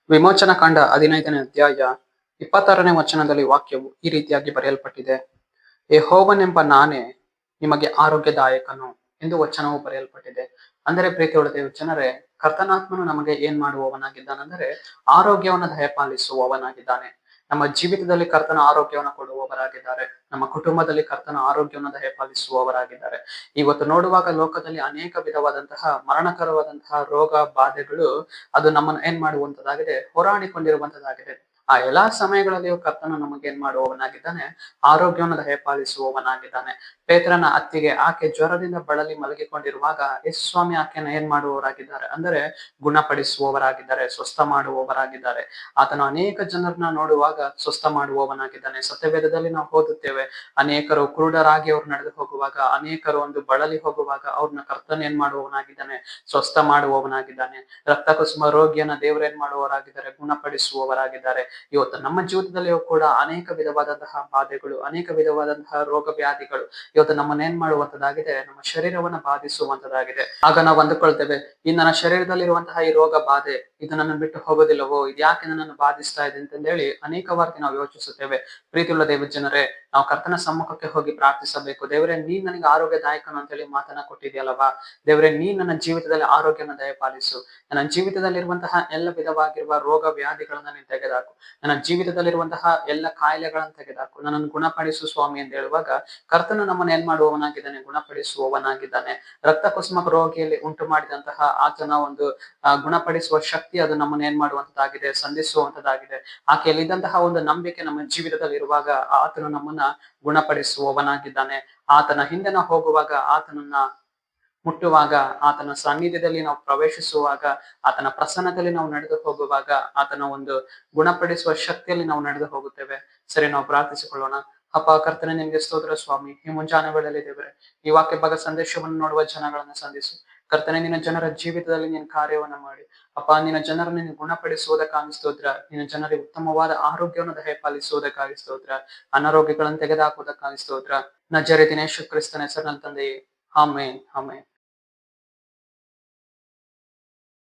ವಿಮೋಚನ ಕಾಂಡ 15ನೇ ಅಧ್ಯಾಯ 26ನೇ ವಚನದಲ್ಲಿ ವಾಕ್ಯವು ಈ ರೀತಿಯಾಗಿ ಬರೆಯಲ್ಪಟ್ಟಿದೆ. ಯೆಹೋವನೆಂಬ ನಾನೇ ನಿಮಗೆ ಆರೋಗ್ಯದಾಯಕನು ಎಂದು ವಚನವು ಬರೆಯಲ್ಪಟ್ಟಿದೆ. ಅಂದರೆ ಪ್ರೀತಿಯುಳ್ಳ ದೇವ ಜನರೇ, ಕರ್ತನಾತ್ಮನು ನಮಗೆ ಏನ್ ಮಾಡುವವನಾಗಿದ್ದಾನೆಂದರೆ ಆರೋಗ್ಯವನ್ನು ದಯಪಾಲಿಸುವವನಾಗಿದ್ದಾನೆ. ನಮ್ಮ ಜೀವಿತದಲ್ಲಿ ಕರ್ತನ ಆರೋಗ್ಯವನ್ನು ಕೊಡುವವರಾಗಿದ್ದಾರೆ. ನಮ್ಮ ಕುಟುಂಬದಲ್ಲಿ ಕರ್ತನ ಆರೋಗ್ಯವನ್ನು ದಯಪಾಲಿಸುವವರಾಗಿದ್ದಾರೆ. ಇವತ್ತು ನೋಡುವಾಗ ಲೋಕದಲ್ಲಿ ಅನೇಕ ವಿಧವಾದಂತಹ ಮರಣಕರವಾದಂತಹ ರೋಗ ಬಾಧೆಗಳು ಅದು ನಮ್ಮನ್ನು ಏನ್ ಮಾಡುವಂತದಾಗಿದೆ, ಹೋರಾಡಿಕೊಂಡಿರುವಂತದಾಗಿದೆ. ಆ ಎಲ್ಲಾ ಸಮಯಗಳಲ್ಲಿಯೂ ಕರ್ತನು ನಮಗೆ ಏನ್ ಮಾಡುವವನಾಗಿದ್ದಾನೆ, ಆರೋಗ್ಯವನ್ನು ದಯಪಾಲಿಸುವವನಾಗಿದ್ದಾನೆ. ಪೇತ್ರನ ಅತ್ತಿಗೆ ಆಕೆ ಜ್ವರದಿಂದ ಬಳಲಿ ಮಲಗಿಕೊಂಡಿರುವಾಗ ಯೇಸು ಸ್ವಾಮಿ ಆಕೆಯನ್ನು ಏನ್ ಮಾಡುವವರಾಗಿದ್ದಾರೆ ಅಂದರೆ ಗುಣಪಡಿಸುವವರಾಗಿದ್ದಾರೆ, ಸ್ವಸ್ಥ ಮಾಡುವವರಾಗಿದ್ದಾರೆ. ಆತನು ಅನೇಕ ಜನರನ್ನ ನೋಡುವಾಗ ಸ್ವಸ್ಥ ಮಾಡುವವನಾಗಿದ್ದಾನೆ. ಸತ್ಯವೇದದಲ್ಲಿ ನಾವು ಓದುತ್ತೇವೆ, ಅನೇಕರು ಕುರುಡರಾಗಿ ಅವ್ರು ನಡೆದು ಹೋಗುವಾಗ, ಅನೇಕರು ಒಂದು ಬಳಲಿ ಹೋಗುವಾಗ ಅವ್ರನ್ನ ಕರ್ತನ ಏನ್ ಮಾಡುವವನಾಗಿದ್ದಾನೆ, ಸ್ವಸ್ಥ ಮಾಡುವವನಾಗಿದ್ದಾನೆ. ರಕ್ತ ಕುಸುಮ ರೋಗಿಯನ್ನ ದೇವರು ಏನ್ ಮಾಡುವವರಾಗಿದ್ದಾರೆ, ಗುಣಪಡಿಸುವವರಾಗಿದ್ದಾರೆ. ಇವತ್ತು ನಮ್ಮ ಜೀವಿತದಲ್ಲಿಯೂ ಕೂಡ ಅನೇಕ ವಿಧವಾದಂತಹ ಬಾಧೆಗಳು, ಅನೇಕ ವಿಧವಾದಂತಹ ರೋಗ ವ್ಯಾಧಿಗಳು ಇವತ್ತು ನಮ್ಮನ್ನ ಏನ್ ಮಾಡುವಂತದಾಗಿದೆ, ನಮ್ಮ ಶರೀರವನ್ನ ಬಾಧಿಸುವಂತದಾಗಿದೆ. ಆಗ ನಾವು ಅಂದುಕೊಳ್ತೇವೆ, ಈ ನನ್ನ ಶರೀರದಲ್ಲಿರುವಂತಹ ಈ ರೋಗ ಬಾಧೆ ಇದು ನನ್ನ ಬಿಟ್ಟು ಹೋಗೋದಿಲ್ಲವೋ, ಇದು ಯಾಕೆ ನನ್ನನ್ನು ಬಾಧಿಸ್ತಾ ಇದೆ ಅಂತಂದೇಳಿ ಅನೇಕವಾರ್ತಿ ನಾವು ಯೋಚಿಸುತ್ತೇವೆ. ಪ್ರೀತಿಯುಳ್ಳ ದೇವ ಜನರೇ, ನಾವು ಕರ್ತನ ಸಮ್ಮುಖಕ್ಕೆ ಹೋಗಿ ಪ್ರಾರ್ಥಿಸಬೇಕು. ದೇವರೇ, ನೀನ್ ನನಗೆ ಆರೋಗ್ಯದಾಯಕನು ಅಂತೇಳಿ ಮಾತನ್ನ ಕೊಟ್ಟಿದ್ಯಲ್ಲವಾ. ದೇವರೇ, ನೀನ್ ನನ್ನ ಜೀವಿತದಲ್ಲಿ ಆರೋಗ್ಯನ ದಯಪಾಲಿಸು. ನನ್ನ ಜೀವಿತದಲ್ಲಿರುವಂತಹ ಎಲ್ಲ ವಿಧವಾಗಿರುವ ರೋಗ ವ್ಯಾಧಿಗಳನ್ನ ನೀನು ತೆಗೆದಾಕು. ನನ್ನ ಜೀವಿತದಲ್ಲಿರುವಂತಹ ಎಲ್ಲ ಕಾಯಿಲೆಗಳನ್ನು ತೆಗೆದಾಕು. ನನ್ನನ್ನು ಗುಣಪಡಿಸು ಸ್ವಾಮಿ ಅಂತ ಹೇಳುವಾಗ ಕರ್ತನು ನಮ್ಮನ್ನು ಏನ್ ಮಾಡುವವನಾಗಿದ್ದಾನೆ, ಗುಣಪಡಿಸುವವನಾಗಿದ್ದಾನೆ. ರಕ್ತ ಕುಸುಮ ರೋಗಿಯಲ್ಲಿ ಉಂಟು ಮಾಡಿದಂತಹ ಆತನ ಒಂದು ಗುಣಪಡಿಸುವ ಶಕ್ತಿ ಅದು ನಮ್ಮನ್ನು ಏನ್ ಮಾಡುವಂತದಾಗಿದೆ, ಸಂಧಿಸುವಂತದಾಗಿದೆ. ಆಕೆಯಲ್ಲಿದ್ದಂತಹ ಒಂದು ನಂಬಿಕೆ ನಮ್ಮ ಜೀವಿತದಲ್ಲಿ ಇರುವಾಗ ಆತನು ನಮ್ಮನ್ನ ಗುಣಪಡಿಸುವವನಾಗಿದ್ದಾನೆ. ಆತನ ಹಿಂದೆ ನಾವು ಹೋಗುವಾಗ, ಆತನನ್ನ ಮುಟ್ಟುವಾಗ, ಆತನ ಸಾನ್ನಿಧ್ಯದಲ್ಲಿ ನಾವು ಪ್ರವೇಶಿಸುವಾಗ, ಆತನ ಪ್ರಸನ್ನದಲ್ಲಿ ನಾವು ನಡೆದು ಹೋಗುವಾಗ, ಆತನ ಒಂದು ಗುಣಪಡಿಸುವ ಶಕ್ತಿಯಲ್ಲಿ ನಾವು ನಡೆದು ಹೋಗುತ್ತೇವೆ. ಸರಿ, ನಾವು ಪ್ರಾರ್ಥಿಸಿಕೊಳ್ಳೋಣ. ಅಪ್ಪ ಕರ್ತನೆ, ನಿಮ್ಗೆ ಸ್ತೋತ್ರ ಸ್ವಾಮಿ. ಈ ಮುಂಜಾನೆ ವೇಳೆಯಲ್ಲಿ ದೇವರೇ, ಈ ವಾಕ್ಯ ಭಾಗ ಸಂದೇಶವನ್ನು ನೋಡುವ ಜನಗಳನ್ನ ಸಂಧಿಸು ಕರ್ತನೆ. ನಿನ್ನ ಜನರ ಜೀವಿತದಲ್ಲಿ ನೀನು ಕಾರ್ಯವನ್ನ ಮಾಡಿ ಅಪ್ಪ, ನಿನ್ನ ಜನರನ್ನು ನೀನು ಗುಣಪಡಿಸುವುದಕ್ಕಾಗಿ ಸ್ತೋತ್ರ. ನಿನ್ನ ಜನರಿಗೆ ಉತ್ತಮವಾದ ಆರೋಗ್ಯವನ್ನು ದಯಪಾಲಿಸುವುದಕ್ಕಾಗಿ ಸ್ತೋತ್ರ. ಅನಾರೋಗ್ಯಗಳನ್ನು ತೆಗೆದುಹಾಕುವುದಕ್ಕಾಗಿ ಸ್ತೋತ್ರ. ನಜರೇತಿನ ಯೇಸು ಕ್ರಿಸ್ತನ ಹೆಸರಿನಲ್ಲಿ ತಂದೆಯೇ, ಆಮೆನ್, ಆಮೆನ್.